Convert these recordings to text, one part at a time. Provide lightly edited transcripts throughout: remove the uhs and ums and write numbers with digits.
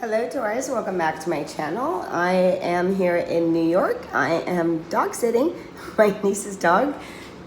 Hello Taurus, welcome back to my channel. I am here in New York. I am dog sitting, my niece's dog,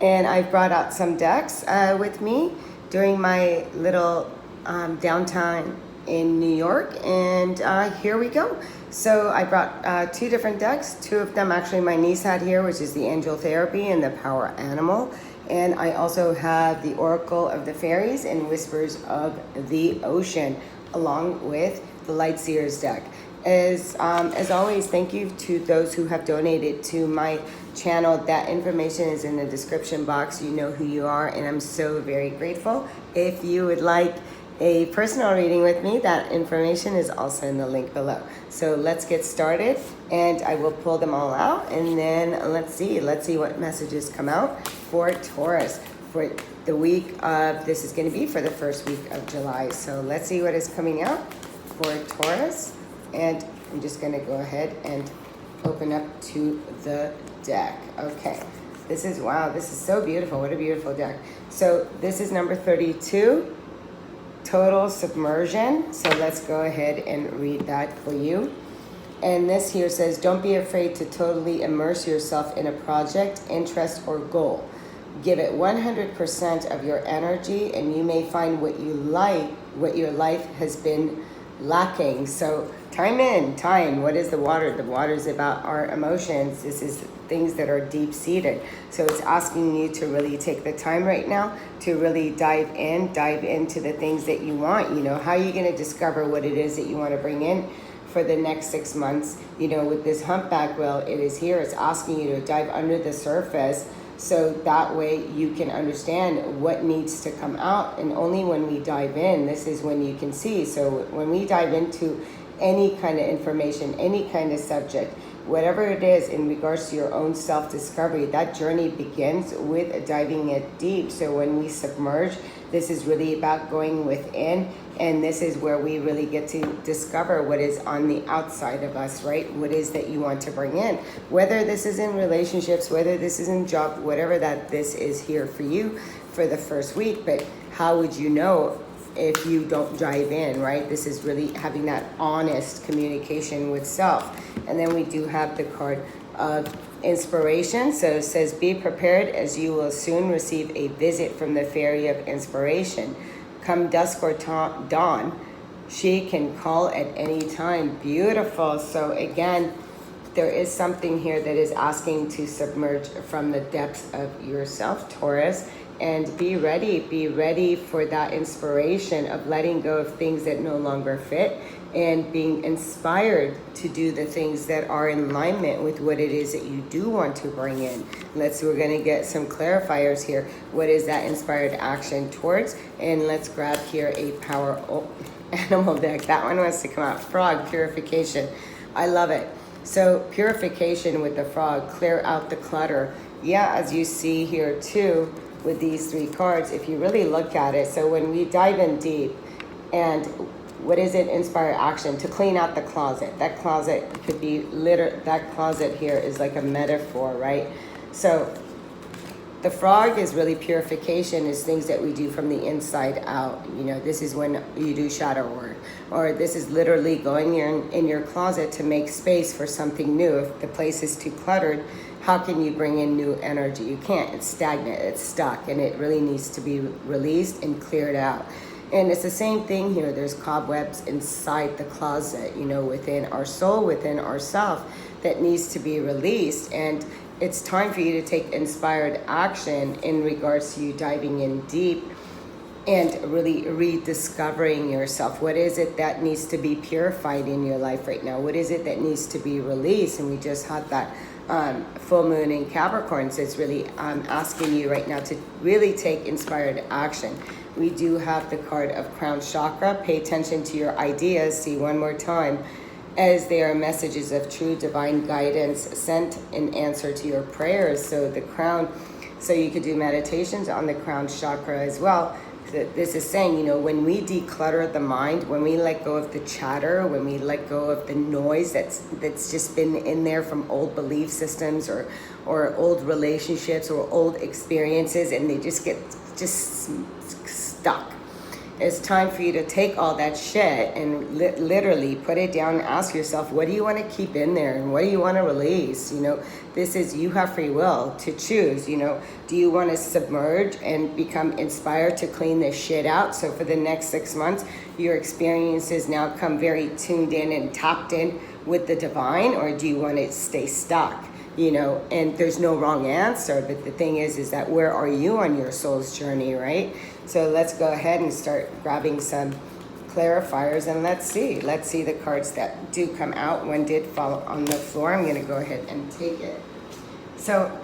and I brought out some decks with me during my little downtime in New York, and here we go. So I brought two different decks. Two of them actually my niece had here, which is the Angel Therapy and the Power Animal. And I also have the Oracle of the Fairies and Whispers of the Ocean, along with the Light Seers deck. As always, thank you to those who have donated to my channel. That information is in the description box. You know who you are, and I'm so very grateful. If you would like a personal reading with me, that information is also in the link below. So let's get started, and I will pull them all out, and then let's see what messages come out for Taurus for the week of, this is going to be for the first week of July. So let's see what is coming out for Taurus, and I'm just going to go ahead and open up to the deck. Okay, this is, wow, this is so beautiful. What a beautiful deck. So this is number 32, Total Submersion. So let's go ahead and read that for you. And this here says, don't be afraid to totally immerse yourself in a project, interest, or goal. Give it 100% of your energy, and you may find what you like, what your life has been lacking. So time. What is the water? The water is about our emotions. This is things that are deep-seated. So it's asking you to really take the time right now to really dive into the things that you want. You know, how are you going to discover what it is that you want to bring in for the next 6 months? You know, with this humpback wheel, it is here. It's asking you to dive under the surface, so that way you can understand what needs to come out. And only when we dive in, this is when you can see. So when we dive into any kind of information, any kind of subject, whatever it is in regards to your own self-discovery, that journey begins with diving it deep. So when we submerge, this is really about going within, and this is where we really get to discover what is on the outside of us, right? What is that you want to bring in, whether this is in relationships, whether this is in job, whatever that this is here for you for the first week. But how would you know if you don't dive in, right? This is really having that honest communication with self. And then we do have the card of inspiration. So it says, be prepared, as you will soon receive a visit from the fairy of inspiration. Come dusk or dawn, she can call at any time. Beautiful. So again, there is something here that is asking to submerge from the depths of yourself, Taurus, and be ready for that inspiration of letting go of things that no longer fit, and being inspired to do the things that are in alignment with what it is that you do want to bring in. We're going to get some clarifiers here. What is that inspired action towards? And let's grab here a power animal deck. That one wants to come out. Frog, purification. I love it. So purification with the frog, clear out the clutter. Yeah, as you see here too, with these three cards, if you really look at it, so when we dive in deep, and what is it? Inspire action to clean out the closet. That closet could be that closet here is like a metaphor, right? So the frog is really purification, is things that we do from the inside out. You know, this is when you do shadow work, or this is literally going in your closet to make space for something new. If the place is too cluttered, how can you bring in new energy? You can't. It's stagnant, it's stuck, and it really needs to be released and cleared out. And it's the same thing here. There's cobwebs inside the closet, you know, within our soul, within ourself, that needs to be released. And it's time for you to take inspired action in regards to you diving in deep and really rediscovering yourself. What is it that needs to be purified in your life right now? What is it that needs to be released? And we just had that full moon in Capricorn, so it's really asking you right now to really take inspired action. We do have the card of crown chakra. Pay attention to your ideas. See one more time, as they are messages of true divine guidance sent in answer to your prayers. So the crown, so you could do meditations on the crown chakra as well. This is saying, you know, when we declutter the mind, when we let go of the chatter, when we let go of the noise that's just been in there from old belief systems or old relationships or old experiences, and they just get stuck. it's time for you to take all that shit and literally put it down and ask yourself, what do you want to keep in there and what do you want to release? You know, this is, you have free will to choose. You know, do you want to submerge and become inspired to clean this shit out? So for the next 6 months, your experiences now come very tuned in and tapped in with the divine, or do you want to stay stuck? You know, and there's no wrong answer, but the thing is that where are you on your soul's journey, right? So let's go ahead and start grabbing some clarifiers, and let's see the cards that do come out. One did fall on the floor. I'm going to go ahead and take it. So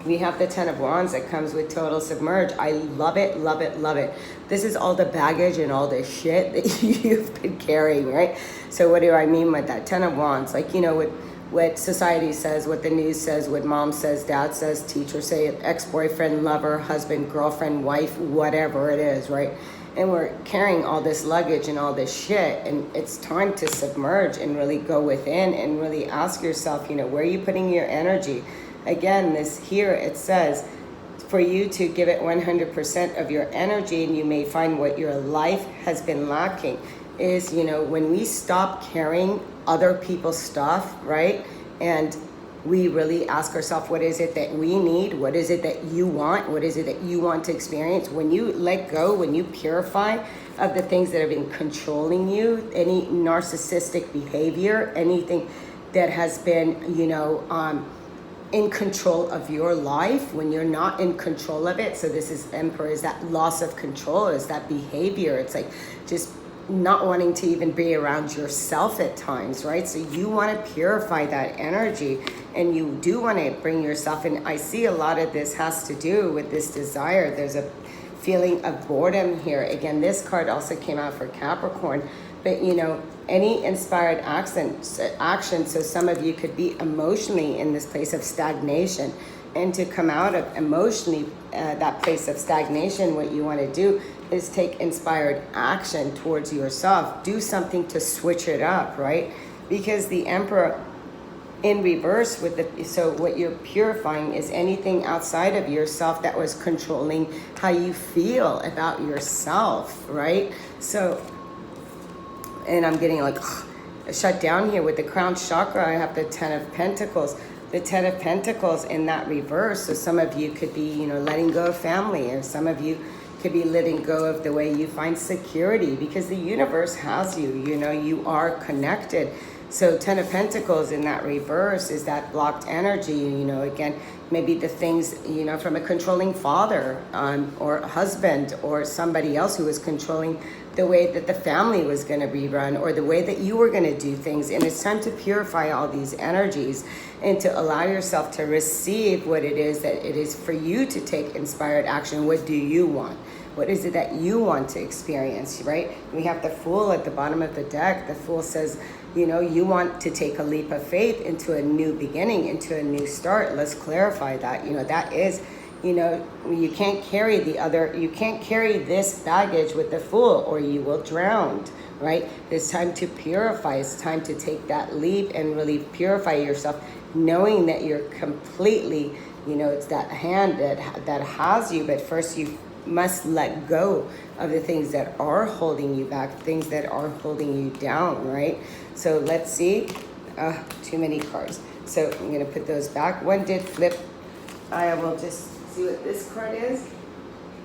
we have the Ten of Wands that comes with total submerge. I love it, love it, love it. This is all the baggage and all the shit that you've been carrying, right? So what do I mean with that? Ten of Wands, like, you know, what society says, what the news says, what mom says, dad says, teacher say, ex-boyfriend, lover, husband, girlfriend, wife, whatever it is, right? And we're carrying all this luggage and all this shit, and it's time to submerge and really go within and really ask yourself, you know, where are you putting your energy? Again, this here, it says for you to give it 100% of your energy, and you may find what your life has been lacking is, you know, when we stop carrying other people's stuff, right? And we really ask ourselves, what is it that we need? What is it that you want? What is it that you want to experience? When you let go, when you purify of the things that have been controlling you, any narcissistic behavior, anything that has been, you know, in control of your life, when you're not in control of it. So this is Emperor, is that loss of control, is that behavior. It's like just not wanting to even be around yourself at times, right? So you want to purify that energy, and you do want to bring yourself in. I see a lot of this has to do with this desire. There's a feeling of boredom here. Again, this card also came out for Capricorn, but you know, any inspired action, so some of you could be emotionally in this place of stagnation, and to come out of emotionally that place of stagnation, what you want to do is take inspired action towards yourself. Do something to switch it up, right? Because the Emperor in reverse with the, so what you're purifying is anything outside of yourself that was controlling how you feel about yourself, right? So, and I'm getting like shut down here with the crown chakra. I have the Ten of Pentacles. The Ten of Pentacles in that reverse. So some of you could be, you know, letting go of family, or some of you could be letting go of the way you find security, because the universe has you, you know, you are connected. So Ten of Pentacles in that reverse is that blocked energy, you know, again, maybe the things, you know, from a controlling father or husband or somebody else who was controlling the way that the family was going to be run, or the way that you were going to do things. And it's time to purify all these energies and to allow yourself to receive what it is that it is for you to take inspired action. What do you want? What is it that you want to experience, right? We have the Fool at the bottom of the deck. The Fool says, you know, you want to take a leap of faith into a new beginning, into a new start. Let's clarify that. You know, that is, you know, you can't carry you can't carry this baggage with the Fool, or you will drown, right? It's time to purify. It's time to take that leap and really purify yourself, knowing that you're completely, you know, it's that hand that has you. But first you must let go of the things that are holding you back, things that are holding you down, right? So let's see. Too many cards. So I'm going to put those back. One did flip. I will just see what this card is.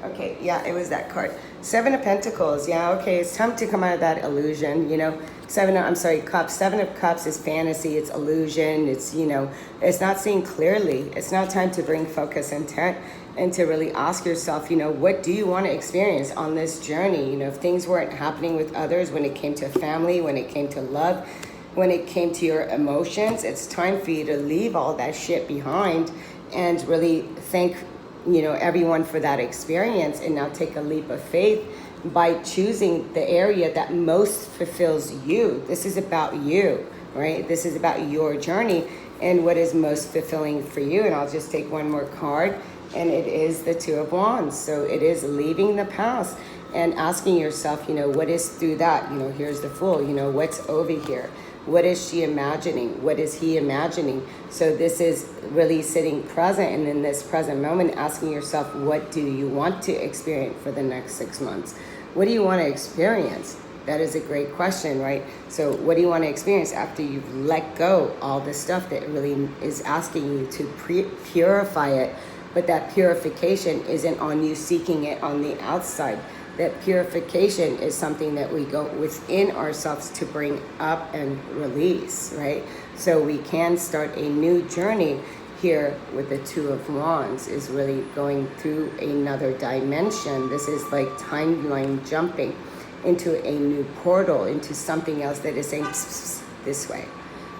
Okay, yeah, it was that card. Seven of Pentacles. Yeah, okay, it's time to come out of that illusion, you know. Cups. Seven of Cups is fantasy, it's illusion, it's, you know, it's not seeing clearly. It's now time to bring focus intent and to really ask yourself, you know, what do you want to experience on this journey? You know, if things weren't happening with others, when it came to family, when it came to love, when it came to your emotions, it's time for you to leave all that shit behind and really thank, you know, everyone for that experience, and now take a leap of faith by choosing the area that most fulfills you. This is about you, right? This is about your journey and what is most fulfilling for you. And I'll just take one more card, and it is the Two of Wands. So it is leaving the past and asking yourself, you know, what is through that? You know, here's the Fool, you know, what's over here? What is she imagining? What is he imagining? So this is really sitting present, and in this present moment, asking yourself, what do you want to experience for the next 6 months? What do you want to experience? That is a great question, right? So what do you want to experience after you've let go all the stuff that really is asking you to purify it? But that purification isn't on you seeking it on the outside. That purification is something that we go within ourselves to bring up and release, right? So we can start a new journey here with the Two of Wands, is really going through another dimension. This is like timeline jumping into a new portal, into something else that is saying pss, pss, this way.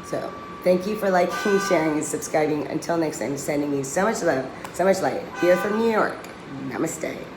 So thank you for liking, sharing, and subscribing. Until next time, sending you so much love, so much light here from New York. Namaste.